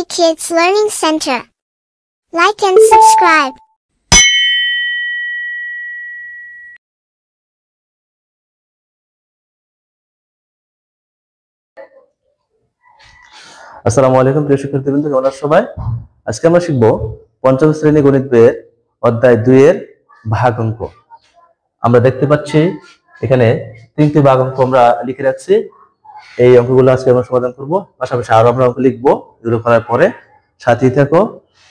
Kids Learning Center. Like and subscribe. আসসালামু আলাইকুম প্রিয় শিক্ষার্থীবৃন্দ, কেমন আছেন সবাই? আজকে আমরা শিখব পঞ্চম শ্রেণী গণিত বইয়ের অধ্যায় 2 এর ভাগ অঙ্ক। আমরা দেখতে পাচ্ছি এখানে তিনটি ভাগ অঙ্ক আমরা লিখে রাখছি। এই অঙ্কগুলো আজকে আমরা সমাধান করব, পাশাপাশি আরো আমরা অঙ্ক লিখব। এগুলো করার পরে সাথেই থাকো,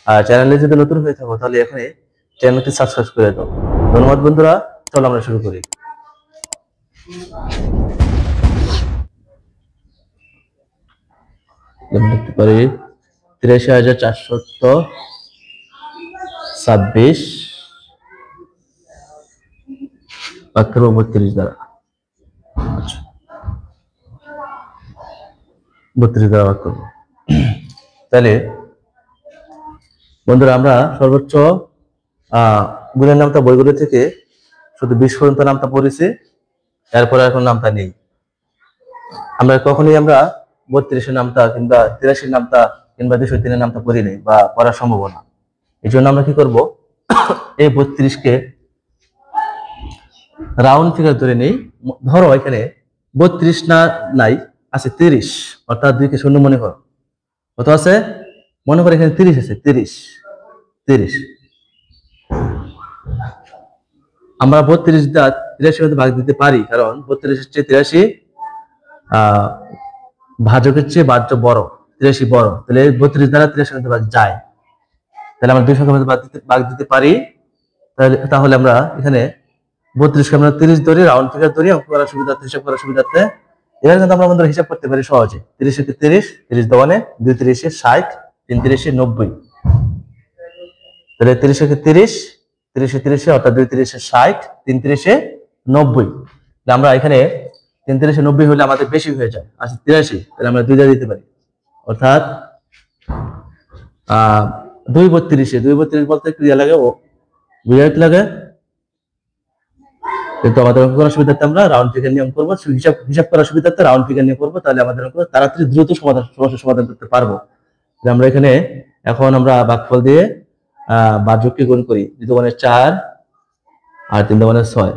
আর চ্যানেলে যদি নতুন হয়ে থাকো তাহলে এখানে চ্যানেলটি সাবস্ক্রাইব করে দাও। ধন্যবাদ বন্ধুরা, চলো আমরা শুরু করি। লিখতে পারি 83,426 ভাগ করব 32 দ্বারা। আচ্ছা, 32 দ্বারা ভাগ করব। তাহলে বন্ধুরা আমরা সর্বোচ্চ গুণের নামটা বইগুলো থেকে শুধু 20 পর্যন্ত নামটা পড়েছি, এরপরে এখন নামটা নেই। আমরা কখনোই 32-এর নামটা কিংবা 83-এর নামটা কিংবা 203-এর নামটা পড়ি নাই বা পড়ার সম্ভাবনা। এই জন্য আমরা কি করব, এই 32-কে রাউন্ড ফিগার ধরে নেই। ধরো এখানে 32 না নাই, আছে 30, অর্থাৎ 2 কে শূন্য মনে করো। কত আছে? মনে করো এখানে 30 আছে। 30 আমরা 32 দ্বারা 83 মধ্যে ভাগ দিতে পারি, কারণ 32 হচ্ছে 83 ভাজকের চেয়ে বাহ্য বড়, 83 বড়। তাহলে 32 দ্বারা 83 মধ্যে ভাগ যায়, তাহলে আমরা 2 সংখ্যার মধ্যে ভাগ দিতে পারি। তাহলে আমরা এখানে 32-কে আমরা 30 ধরি, রাউন্ড ফিগার ধরি, অঙ্ক করার সুবিধার্থে, হিসাব করার সুবিধার্থে। এবার কিন্তু আমরা বন্ধুরা হিসাব করতে পারি সহজে। 30-এ 30, 30 দোকানে 2 30-এ 60, 3 30-এ 90। তাহলে 30-এ 30, 30-এ 30 অর্থাৎ 2 30-এ 60, 3 30-এ 90। আমরা এখানে 3 30-এ 90 হলে আমাদের বেশি হয়ে যায়, আছে 83। তাহলে আমরা 2 দিয়ে দিতে পারি, অর্থাৎ 2 32-এ 2 32 বলতে ক্রিয়া লাগে, ও বুঝাইতে লাগে। কিন্তু আমাদের অঙ্ক করার সুবিধার্থে আমরা রাউন্ড ফিগার নিয়ম করবো, হিসাব করার সুবিধার্থে রাউন্ড ফিগার নিয়ে করবো। তাহলে আমাদের অঙ্ক তাড়াতাড়ি দ্রুত সমস্যার সমাধান করতে পারবো। আমরা এখানে এখন আমরা ভাগফল দিয়ে ভাজ্যকে গুণ করি। 2 দোকানে 4 আর 3 দোকানে 6,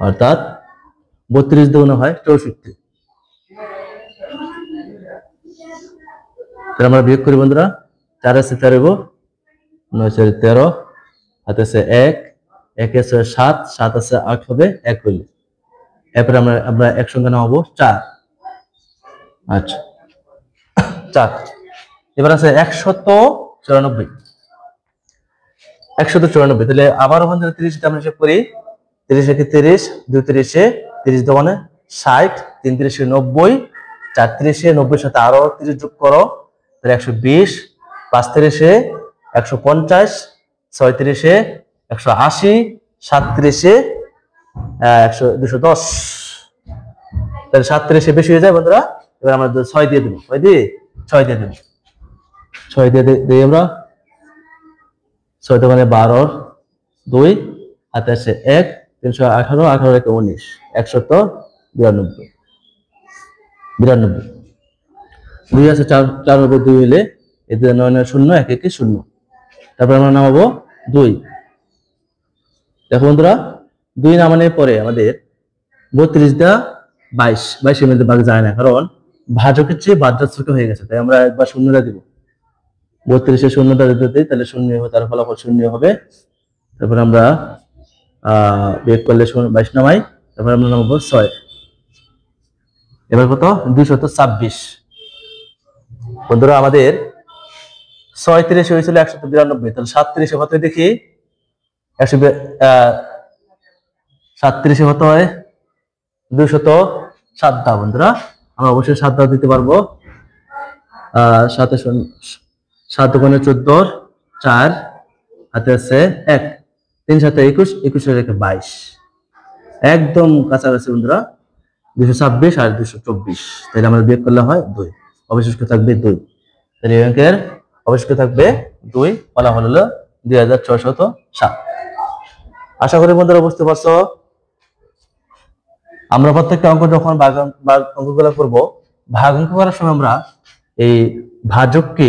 অর্থাৎ 32 দোকানে হয় 64। তাহলে আমরা বিয়োগ করি বন্ধুরা। 4 আছে 13, 9 4 13, হাতে আছে 1, 1 আছে 7, 7 আছে 8 হবে 1 হইলে। এরপরে আমরা এক সংখ্যা নামাবো 4। আচ্ছা 4। এবার আছে 194, 194। তাহলে আবারও বন্ধুরা 30 আমরা হিসাব করি। 30-এ 30, 2 30-এ 30 দোকানে 60, 3 30-এ 90, 4 30-এ 90 সাথে আরো 30 যোগ করো, তাহলে 120, 5 30-এ 150, 6 30-এ 180, 7 30-এ 210। তাহলে 7 30-এ বেশি হয়ে যায় বন্ধুরা। এবার আমরা 6 দিয়ে দেবো, 6 দিয়ে দেবো, 6 দিয়ে দিই আমরা। 6 দোকানে 12, 2 হাতে আছে 1, 318, 18 1 19, 192। 2 আছে 4 হবে 2 হলে, এতে 9 9 0, 1 1 0। তারপর আমরা নামাবো 2। দেখো বন্ধুরা, 2 নামানোর পরে আমাদের 32 দা 22 এর মধ্যে ভাগ যায় না, কারণ ভাজকের চেয়ে বাহ্য ছোট হয়ে গেছে। তাই আমরা একবার শূন্যটা দিব। 32-এ শূন্যটা দিতে দিই, তাহলে শূন্য হবে, তার ফলাফল শূন্য হবে। তারপর আমরা বিয়োগ করলে 22 নামাই, তারপর আমরা নামাবো 6। এবার কত? 226। বন্ধুরা আমাদের 6 30 হয়েছিল 192, তাহলে 7 30-এ কত দেখি? 37-এ কত হয়? 207 দা। বন্ধুরা আমরা অবশ্যই 7 দা দিতে পারবো। 7 দোকানে 14, 4 হাতে আছে 1, 3 7 21, 21 রেখে 22, একদম কাছাকাছি বন্ধুরা। 226 আর 224, তাহলে আমরা বিয়োগ করলে হয় 2, অবশিষ্ট থাকবে 2। তাহলে এই অঙ্কের অবশিষ্ট থাকবে 2, ফলাফল হলো 2607। আশা করি বন্ধুরা বুঝতে পারছো। আমরা প্রত্যেকটা অঙ্ক যখন অঙ্কগুলো করবো, ভাগ অঙ্ক করার সময় আমরা এই ভাজককে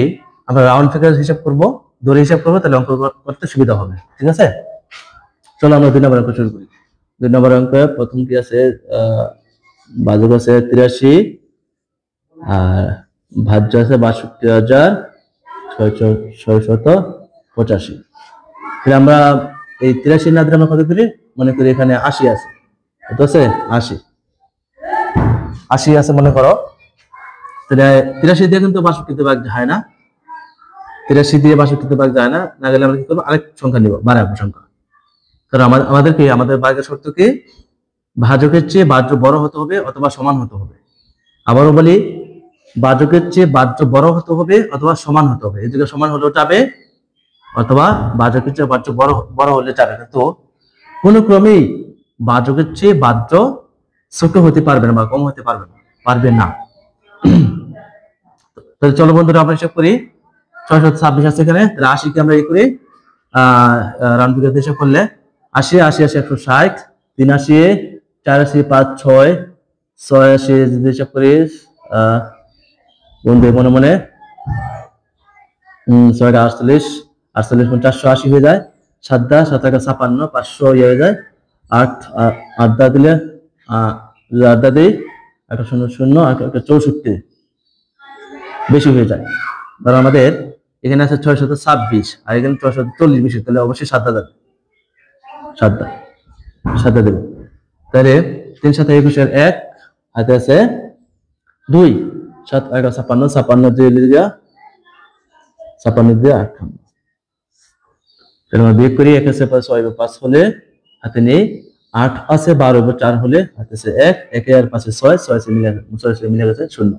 আমরা রাউন্ড ফিগার হিসাব করব, দড়ি হিসাব করবো, তাহলে অঙ্ক করতে সুবিধা হবে। ঠিক আছে, চলো আমরা 2 নম্বর অঙ্ক শুরু করি। 2 নম্বর অঙ্কে প্রথম কি আছে, ভাজক আছে 83 আর ভাজ্য আছে 62,685। তাহলে আমরা এই 83 না দিয়ে আমরা কত করি, মনে করি এখানে 80 আছে, কত আছে 80 আছে মনে করো। তাহলে 83 দিয়ে কিন্তু 62তে ভাগ হয় না, 83 দিয়ে 62তে ভাগ যায় না, না গেলে আমরা কি করবো, আরেক সংখ্যা নিব, বাড়াবো সংখ্যা। কারণ আমাদেরকে আমাদের ভাগের শর্ত কি, ভাজকের চেয়ে বাহ্য বড় হতে হবে অথবা সমান হতে হবে। আবারও বলি, ভাজকের চেয়ে বাহ্য বড় হতে হবে অথবা সমান হতে হবে। এদিকে সমান হলেও যাবে অথবা ভাজকের চেয়ে বাহ্য বড় হলে যাবে, কিন্তু কোনো ক্রমেই ভাজকের চেয়ে বাহ্য ছোট হতে পারবে না বা কম হতে পারবে না। তাহলে চলো বন্ধুরা আমরা হিসাব করি। 626 আছে এখানে, 80 কে আমরা এই করি রাউন্ড ফিগার হিসাব করলে 80 80 80 160, 83 84 5 6 86 যদি হিসাব করি বন্ধু মনে মনে 6 48 48 480 হয়ে যায়, 7 দা 7 56 500 হয়ে যায়, 8 8 দা দিলে 8 দা দিই 1 0 0 64 বেশি হয়ে যায়। ধরো আমাদের এখানে আছে 626 আর এখানে 640 বেশি, তাহলে অবশ্যই 7 দা যাবে, 7 দা দেবে। তাহলে 3 7 21 এর 1 হাতে আছে 2, 7 11 56 56 দিয়ে লিখা 56 দিয়ে 58। তাহলে আমরা বিয়োগ করি, 1 আছে 6 5 হলে হাতে নেই, 8 আছে 12 4 হলে হাতে আছে 1, 1 আর 5 6 6 সে মিলে গেছে 0।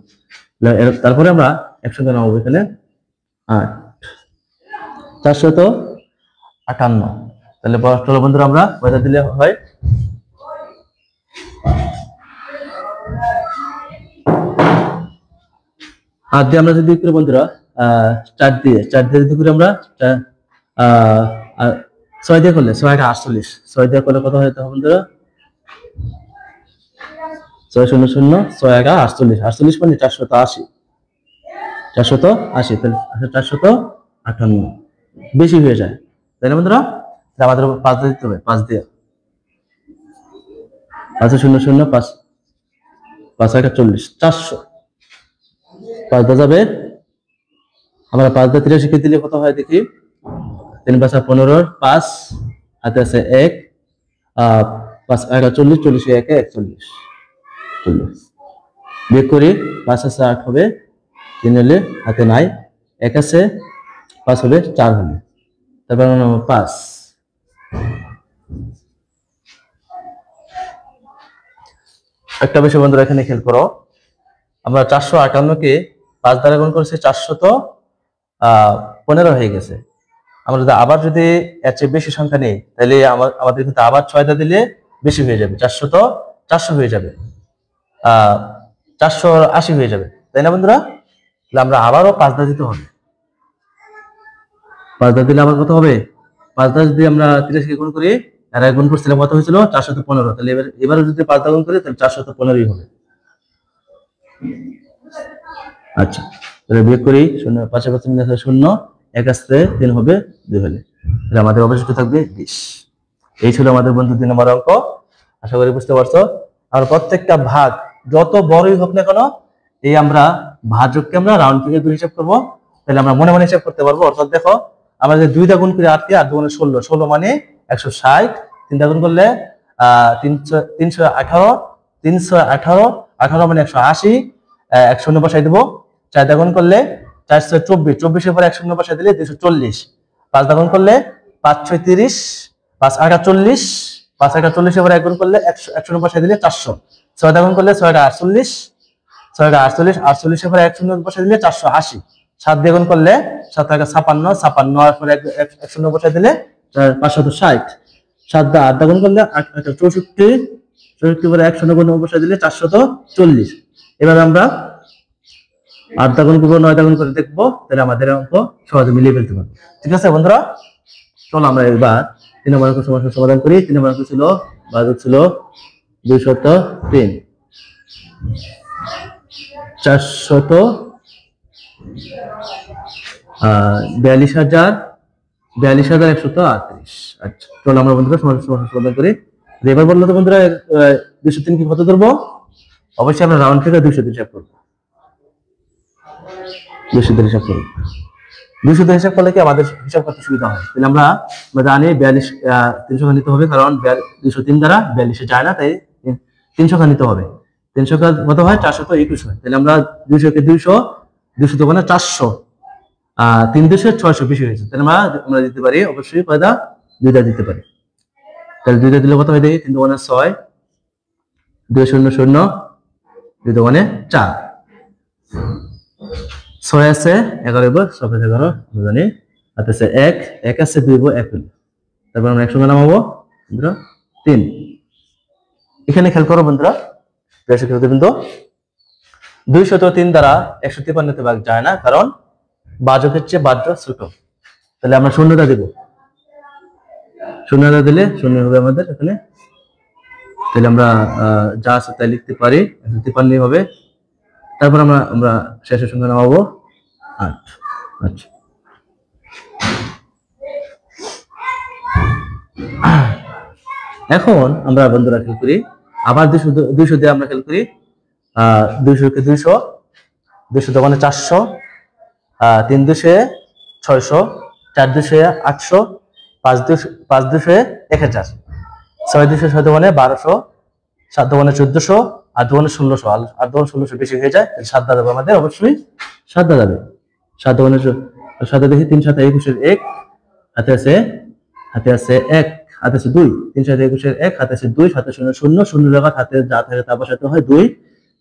তারপরে আমরা একসঙ্গে নামাবো এখানে 8 458। তাহলে চলো বন্ধুরা আমরা কয়টা দিলে হয়, আর দিয়ে আমরা যদি করি বন্ধুরা 4 দিয়ে যদি করি আমরা 6 দিয়ে করলে 6 48, 6 দিয়ে করলে কত হয় বন্ধুরা, 6 0 0 6 48 48 মানে 480, 480 তাহলে 458 বেশি হয়ে যায়, তাই না বন্ধুরা? আমাদের 5 দিতে হবে, 5 দিয়ে 5 0 0 5 5 40 400, 5 দা যাবে, আমরা 5 দা 83 কে দিলে কত হয় দেখি, 3 5 15 5 হাতে আছে 1 5 40 40 1 41 40 বিয়োগ করি, 5 আছে 8 হবে, 3 হলে হাতে নাই, 1 আছে 5 হবে 4 হলে, তারপর 5 একটা বিষয় বন্ধুরা এখানে খেয়াল করো, আমরা 458 কে 5 দ্বারা গুণ করেছি 415 হয়ে গেছে। আমরা যদি আবার এর চেয়ে বেশি সংখ্যা নেই, তাহলে আমাদের কিন্তু আবার 6 দা দিলে বেশি হয়ে যাবে, 400 হয়ে যাবে, 480 হয়ে যাবে, তাই না বন্ধুরা? তাহলে আমরা আবারও 5 দা দিতে হবে, 5 দা দিলে আবার কত হবে, 5 দা যদি আমরা 83 কে গুণ করি, এর আগে গুণ করছিলাম কত হয়েছিল 415, তাহলে এবারে যদি 5 দা গুণ করি তাহলে 415ই হবে। আচ্ছা, তাহলে বিয়োগ করি, 0 5 5 মিলে আছে 0, 1 আসছে 3 হবে 2 হলে, তাহলে আমাদের অবশিষ্ট থাকবে 20। এই ছিল আমাদের বন্ধু 2 নম্বর অঙ্ক। আশা করি বুঝতে পারছো। আর প্রত্যেকটা ভাগ যত বড়ই হোক না কেন, এই আমরা ভাজককে আমরা রাউন্ড ফিগার দিয়ে হিসাব করব, তাহলে আমরা মনে মনে হিসাব করতে পারবো। অর্থাৎ দেখো, আমরা যে 2 দা গুণ করি 8 কে, 8 গুণে 16, 16 মানে 160, 3 দা গুণ করলে 318, 318 মানে 180, 1 বসাই দেবো, 4 দা গুণ করলে 424, 24 এর পরে 1 বসাই দিলে 240, 5 দা গুণ করলে 5 6 30, 5 8 40, 5 8 40 এর পরে 1 গুণ করলে 1 বসাই দিলে 400, 6 দা গুণ করলে 6 48, 6 48, 48 এর পরে 1 বসাই দিলে 480, 7 দিয়ে গুণ করলে 7 56, 56 এর পরে 1 বসাই দিলে 560, 7 দা 8 দা গুণ করলে 8 64, 64 পরে 1 বসাই দিলে 440। এবার আমরা 8 দা গুণ করবো, 9 দা গুণ করে দেখবো, তাহলে আমাদের অঙ্ক সহজে মিলিয়ে ফেলতে পারবো। ঠিক আছে বন্ধুরা, চলো আমরা এবার 3 নম্বর অঙ্ক সমস্যার সমাধান করি। 3 নম্বর অঙ্ক ছিল, ভাজক ছিল 203, 400 42,138। আচ্ছা, চলো আমরা বন্ধুরা সমস্যা সমাধান করি। এবার বললো তো বন্ধুরা 203 কি কত ধরবো? অবশ্যই আমরা রাউন্ড ফিগার 200 দিয়ে হিসাব করবো। 200 দিয়ে হিসাব করবো। 200 দিয়ে হিসাব করলে কি আমাদের হিসাব করতে সুবিধা হয়। তাহলে আমরা জানি 42 300 নিতে হবে, কারণ 203 দ্বারা 42 যায় না, তাই 300 নিতে হবে। 300 কত হয়? 421 হয়। তাহলে আমরা 200 কে 200 200 দোকানে 400 3 200 600 বেশি হয়েছে। তাহলে আমরা দিতে পারি অবশ্যই কয়টা? 2টা দিতে পারি। তাহলে 2টা দিলে কত হয় দেখি? 3 দোকানে 6 2 0 0 2 দোকানে 4 6 আছে 11 বার 6 11 আমরা জানি। হাতে আছে 1 1 আছে 2 বার 1 হলো। তারপর আমরা একসঙ্গে নামাবো বন্ধুরা 3। এখানে খেয়াল করো বন্ধুরা, বিন্দু 203 দ্বারা 153 ভাগ যায় না, কারণ বাজকের চেয়ে বাদ্র ছোট। তাহলে আমরা শূন্যতা দেব। শূন্যতা দিলে শূন্য হবে আমাদের এখানে। তাহলে আমরা যা আছে তাই লিখতে পারি, 153 হবে। তারপর আমরা শেষের সংখ্যা নামাবো 8। আচ্ছা, এখন আমরা বন্ধুরা খেয়াল করি, আবার 200 দিয়ে আমরা খেয়াল করি। 200 কে 200 200 দোকানে 400 3 200 600 4 200 800 5 200 1000 6 200 6 দোকানে 1200 7 দোকানে 1400 8 দোকানে 1600 8 দোকানে 1600 বেশি হয়ে যায়। 7 দা যাবে আমাদের, অবশ্যই 7 দা যাবে। 7 দোকানে 7 দেখি 3 7 21 1 হাতে আছে 1 হাতে আছে 2 3 7 21 1 হাতে আছে 2 7 0 0 0 জায়গা হাতে যা থাকে তা বসাতে হয় 2।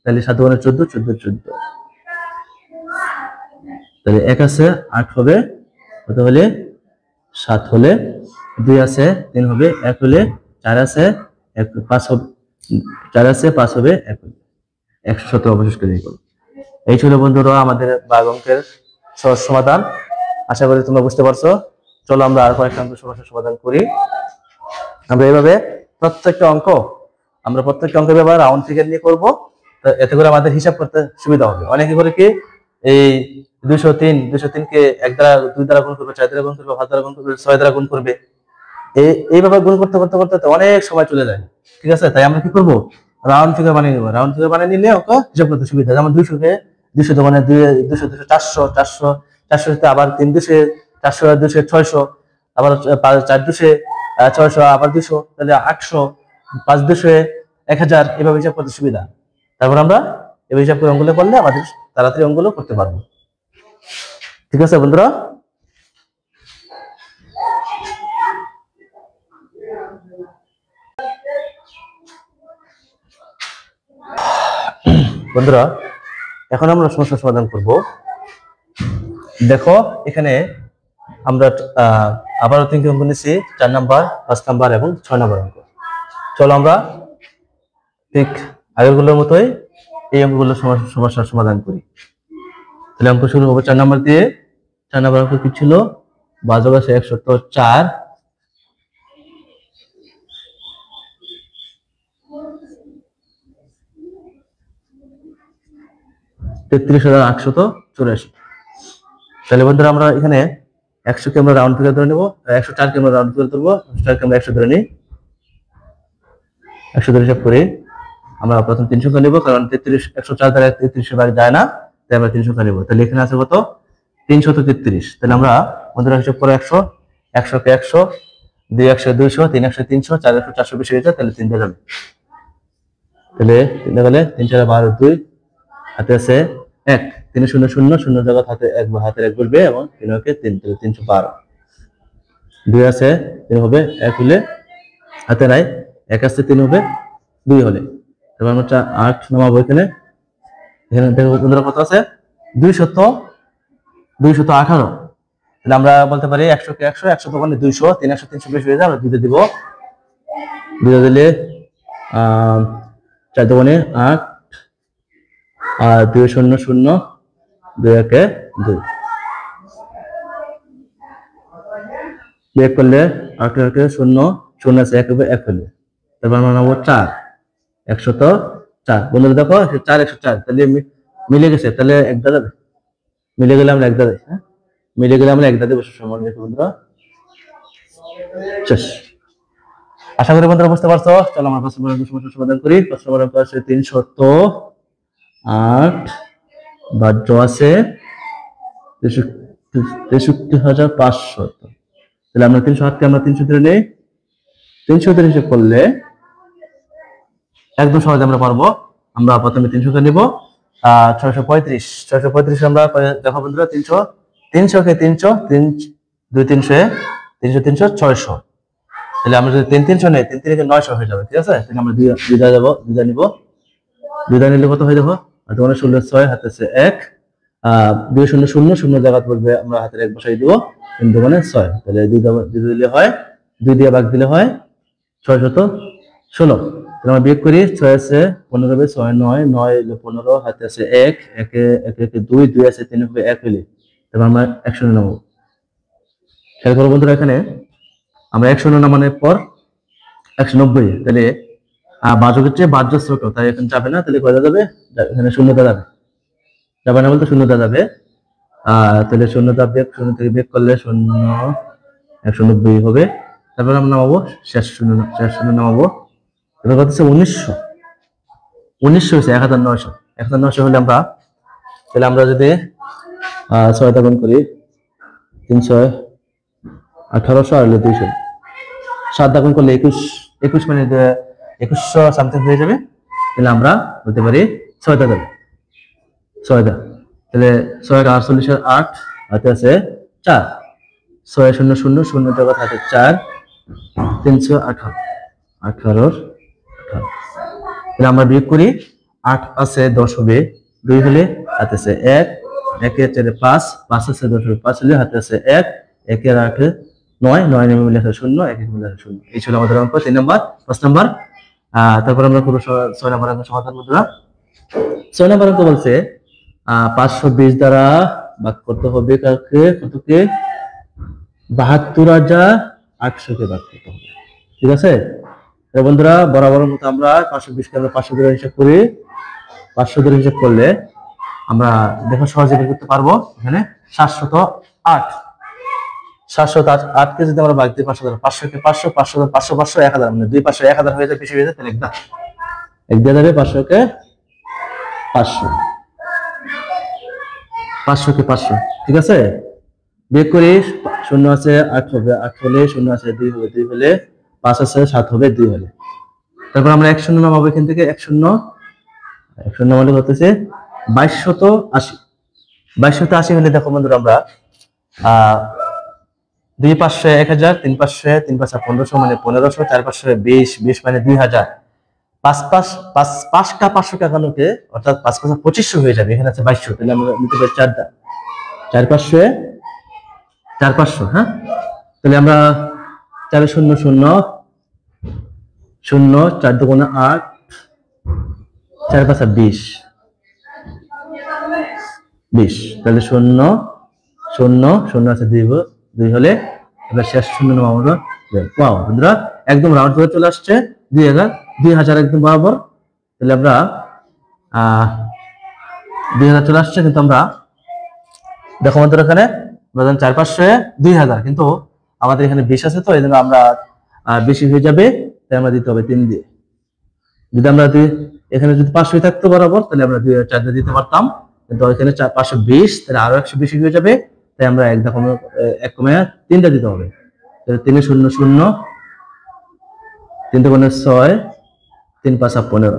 তাহলে 7 দোকানে 14 14 14। তাহলে 1 আছে 8 হবে, কত হলে 7 হলে 2 আছে 3 হবে 1 হলে 4 আছে 1 5 হবে 4 আছে 5 হবে 1 হলে 117 অবশেষ করে দিই। এই ছিল বন্ধুরা আমাদের ভাগ অঙ্কের সহজ সমাধান। আশা করি তোমরা বুঝতে পারছো। চলো আমরা আর কয়েকটা অঙ্ক সমস্যার সমাধান করি। আমরা এইভাবে প্রত্যেকটা অঙ্ক এবার রাউন্ড ফিগার নিয়ে করব। এতে করে আমাদের হিসাব করতে সুবিধা হবে। অনেকে করে কি এই 203 কে 1 দ্বারা 2 দ্বারা গুণ করবে, 4 দ্বারা গুণ করবে, 5 দ্বারা গুণ করবে, 6 দ্বারা গুণ করবে। এইভাবে গুণ করতে করতে করতে অনেক সময় চলে যায়। ঠিক আছে, তাই আমরা কি করব? রাউন্ড ফিগার বানিয়ে নেব। রাউন্ড ফিগার বানিয়ে নিলে অঙ্ক হিসাব করতে সুবিধা। যেমন 200 কে 200 দোকানে 200 400 400 400 আবার 3 200 400 200 600 আবার 4 200 600 আবার 200, তাহলে 800 5 200 1000। এভাবে হিসাব করতে সুবিধা। তারপর আমরা এভাবে হিসাব করে অঙ্কগুলো করলে আমাদের তাড়াতাড়ি অঙ্কগুলো করতে পারবো। ঠিক আছে বন্ধুরা? বন্ধুরা এখন আমরা সমস্যার সমাধান করব। দেখো এখানে আমরা আবারও 3টি অঙ্ক নিয়েছি, 4 নাম্বার 5 নাম্বার এবং 6 নাম্বার অঙ্ক। চলো আমরা ঠিক আগেরগুলোর মতোই এই অঙ্কগুলোর সমস্যার সমাধান করি। তাহলে অঙ্ক শুরু হবে 4 নাম্বার দিয়ে। 4 নাম্বার অঙ্ক কি ছিল? বাজক আছে 104 33,884। তাহলে বন্ধুরা আমরা এখানে 100 কে আমরা রাউন্ড ফিগার ধরে নেব, 104 কে আমরা রাউন্ড ফিগার ধরবো, 104 কে আমরা 100 ধরে নিই। 100 ধরে হিসাব করি। আমরা প্রথম 300 কে নেব, কারণ 104 দ্বারা 33 ভাগ যায় না, তাই আমরা 300 কে নেব। তাহলে এখানে আছে কত? 333। তাহলে আমরা বন্ধুরা হিসাব করে 100 কে 100 2 100 200 3 100 300 4 100 400 বেশি হয়ে যায়, তাহলে 3 দিয়ে যাবে। তাহলে 3 দিয়ে গেলে 3 4 12 2 হাতে আছে 1 3 0 0 0 জায়গা হাতে 1 হাতের 1 বলবে এবং 3 কে 3, তাহলে 312। 2 আছে 3 হবে 1 হলে হাতে নাই, 1 আছে 3 হবে 2 হলে। তারপর আমরা 8 নামাবো এখানে। এখানে দেখো বন্ধুরা কত আছে? 218। তাহলে আমরা বলতে পারি 100 কে 100 100 দোকানে 200 3 100 300 বেশি হয়ে যায়, আমরা 2 দিয়ে দিব। 2 দিলে 4 দোকানে 8 আর 2 0 0 2 1 2 বের করলে 8 1 0 0 আছে 1 হবে 1 হলে। তারপর আমরা নামবো 4 104। বন্ধুরা দেখো 4 104, তাহলে মিলে গেছে, তাহলে 1 দ্বারা মিলে গেলে আমরা এক দাদে, হ্যাঁ মিলে গেলে আমরা এক দাদে বসে সমান রেখে বন্ধুরা শেষ। আশা করি বন্ধুরা বুঝতে পারছো। চলো আমরা প্রশ্ন নম্বর সমস্যা সমাধান করি। প্রশ্ন নম্বর আছে 308 ভাজ্য আছে 63,500। তাহলে আমরা 308 কে আমরা 300 ধরে নেই। 300 ধরে হিসেব করলে একদম সহজে আমরা পারবো। আমরা প্রথমে 300 কে নিব, 635 আমরা দেখো বন্ধুরা 300 কে 300 2 300 300 300 600। তাহলে আমরা যদি 300 নেই 3 3 কে 900 হয়ে যাবে, ঠিক আছে। তাহলে আমরা দুইটা যাব, দুইটা নিব, দুইটা নিলে কত হয়ে যাবে? আর তোমার 16 6 হাতে আছে 1, 2 0 0 0 জায়গা পড়বে, আমরা হাতের 1 বসাই দিব, 3 2 6। তাহলে দুইটা দিলে হয় 2 দিয়ে ভাগ দিলে হয় 616। তাহলে আমরা বিয়োগ করি, 6 আছে 15 হবে 6 9 9 হলো 15, হাতে আছে 1 1 1 2 2 আছে 3 হবে 1 হইলে তারপর আমরা 100 নেব। খেয়াল করো বন্ধুরা, এখানে আমরা 100 নামানোর পর 190, তাহলে বাজকের চেয়ে বাহ্য ছোট, তাই এখানে যাবে না। তাহলে কয়টা যাবে? এখানে শূন্যতা যাবে, যাবে না বলতে শূন্যতা যাবে। তাহলে শূন্যতা বিয়োগ, শূন্য থেকে বিয়োগ করলে 0 190 হবে। তারপর আমরা নামাবো শেষ শূন্য নামাবো। এবার কত হচ্ছে 1900 হচ্ছে 1900। 1900 হলে আমরা, তাহলে আমরা যদি 6 টা গুণ করি 300 1800 আর 200, 7 টা গুণ করলে 21 মানে 2100 সামথিং হয়ে যাবে। তাহলে আমরা বলতে পারি 6 টা যাবে 6 টা। তাহলে 6 48 এর 8 হাতে আছে 4, 6 0 0 0 টাকা হাতে 4, 318 18। তাহলে আমরা বিয়োগ করি, 8 আছে 10 হবে 2 হলে হাতে আছে 1, 1 এর 4 5, 5 আছে 10 হবে 5 হলে হাতে আছে 1, 1 এর 8 9, 9 এর মিলে আছে 0, 1 এর মিলে আছে 0। এই ছিল আমাদের অঙ্ক 3 নাম্বার 5 নাম্বার। তারপর আমরা পুরো 6 নাম্বার অঙ্ক সমাধান করব। 6 নাম্বার অঙ্ক বলছে 520 দ্বারা ভাগ করতে হবে কাকে, কতকে? 72,800 কে ভাগ করতে হবে, ঠিক আছে। বন্ধুরা বরাবর মতো আমরা 520 কে আমরা 500 ধরে হিসাব করি। 500 ধরে হিসাব করলে আমরা দেখো সহজে বের করতে পারবো। এখানে 708 কে যদি আমরা ভাগ দিই 500 দ্বারা, 500 কে 500 500 500 500 1000, মানে 2 500 1000 হয়ে যায়, বেশি হয়ে যায়। তাহলে এক দিয়ে যাবে 500 কে 500, 500 কে 500, ঠিক আছে। বিয়োগ করি, 0 আছে 8 হবে 8 হলে, 0 আছে 2 হবে 2 হলে, 5 আছে 7 হবে 2 হলে। তারপর আমরা 100 নামাবো এখান থেকে, 100 নামালে হতেছে 2280। 2280 হলে দেখো বন্ধুরা আমরা 2 500 1000, 3 500 3 5 1500 মানে 1500, 4 500 20 20 মানে 2000, 5 5টা 500 কাটানোকে, অর্থাৎ 5 5 2500 হয়ে যাবে। এখানে আছে 2200, তাহলে আমরা নিতে পারি 4টা 4 500 4 500, হ্যাঁ। তাহলে আমরা 4 0 0 0 4 2 8 4 5 20 20, তাহলে 0 0 0 আছে 2 হলে, এবার শেষ 0 নাম আমরা পাও। বন্ধুরা একদম রাউন্ড করে চলে আসছে 2000 একদম বরাবর। তাহলে আমরা 2000 চলে আসছে, কিন্তু আমরা দেখো আমাদের এখানে 4 500 2000, কিন্তু আমাদের এখানে 20 আছে, তো এই জন্য আমরা বেশি হয়ে যাবে, তাই আমরা দিতে হবে 3 দিয়ে। যদি আমরা এখানে যদি 500 থাকতো বরাবর, তাহলে আমরা 4 দিয়ে দিতে পারতাম, কিন্তু এখানে 520, তাহলে আরো 100 বেশি হয়ে যাবে, তাই আমরা এক কমে 3টা দিতে হবে। তাহলে 3 0 0 3 2 6 3 5 15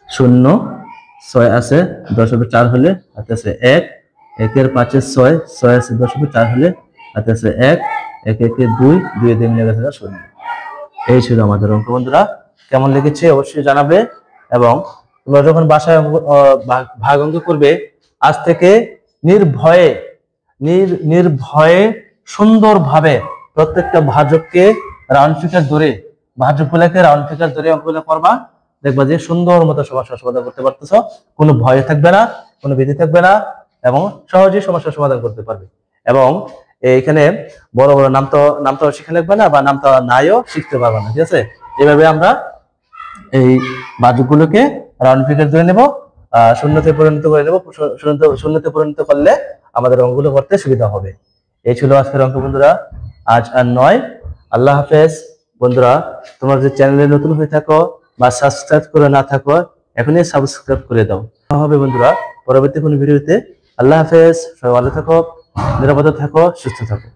0 6 আছে 10 হবে 4 হলে, হাতে আছে 1, 1 এর 5 এর 6 6 আছে 10 হবে 4 হলে, হাতে আছে 1, 1 1 এর 2 2 দিয়ে মিলে গেছে 0। এই ছিল আমাদের অঙ্ক। বন্ধুরা কেমন লেগেছে অবশ্যই জানাবে, এবং তোমরা যখন বাসায় ভাগ অঙ্ক করবে, আজ থেকে নির্ভয়ে সুন্দরভাবে প্রত্যেকটা ভাজককে রাউন্ড ফিগার ধরে, ভাজকগুলোকে রাউন্ড ফিগার ধরে অঙ্কগুলো করবা, দেখবা যে সুন্দর মতো সমস্যা সমাধান করতে পারতেছ, কোনো ভয় থাকবে না, কোনো ভীতি থাকবে না, এবং সহজেই সমস্যার সমাধান করতে পারবে। এবং এখানে বড় বড় নাম তো শিখে লাগবে না, বা নাম তো নাইও শিখতে পারবে না, ঠিক আছে। এইভাবে আমরা এই ভাজকগুলোকে রাউন্ড ফিগার ধরে নেব, শূন্যতে পরিণত করে নেব। শূন্যতে পরিণত করলে আমাদের অঙ্কগুলো করতে সুবিধা হবে। এই ছিল আজকের অঙ্ক বন্ধুরা, আজ আর নয়। আল্লাহ হাফেজ বন্ধুরা। তোমরা যদি চ্যানেলে নতুন হয়ে থাকো বা সাবস্ক্রাইব করে না থাকো, এখনই সাবস্ক্রাইব করে দাও। হবে বন্ধুরা পরবর্তী কোনো ভিডিওতে। আল্লাহ হাফেজ, সবাই ভালো থাকো, নিরাপদে থাকো, সুস্থ থাকো।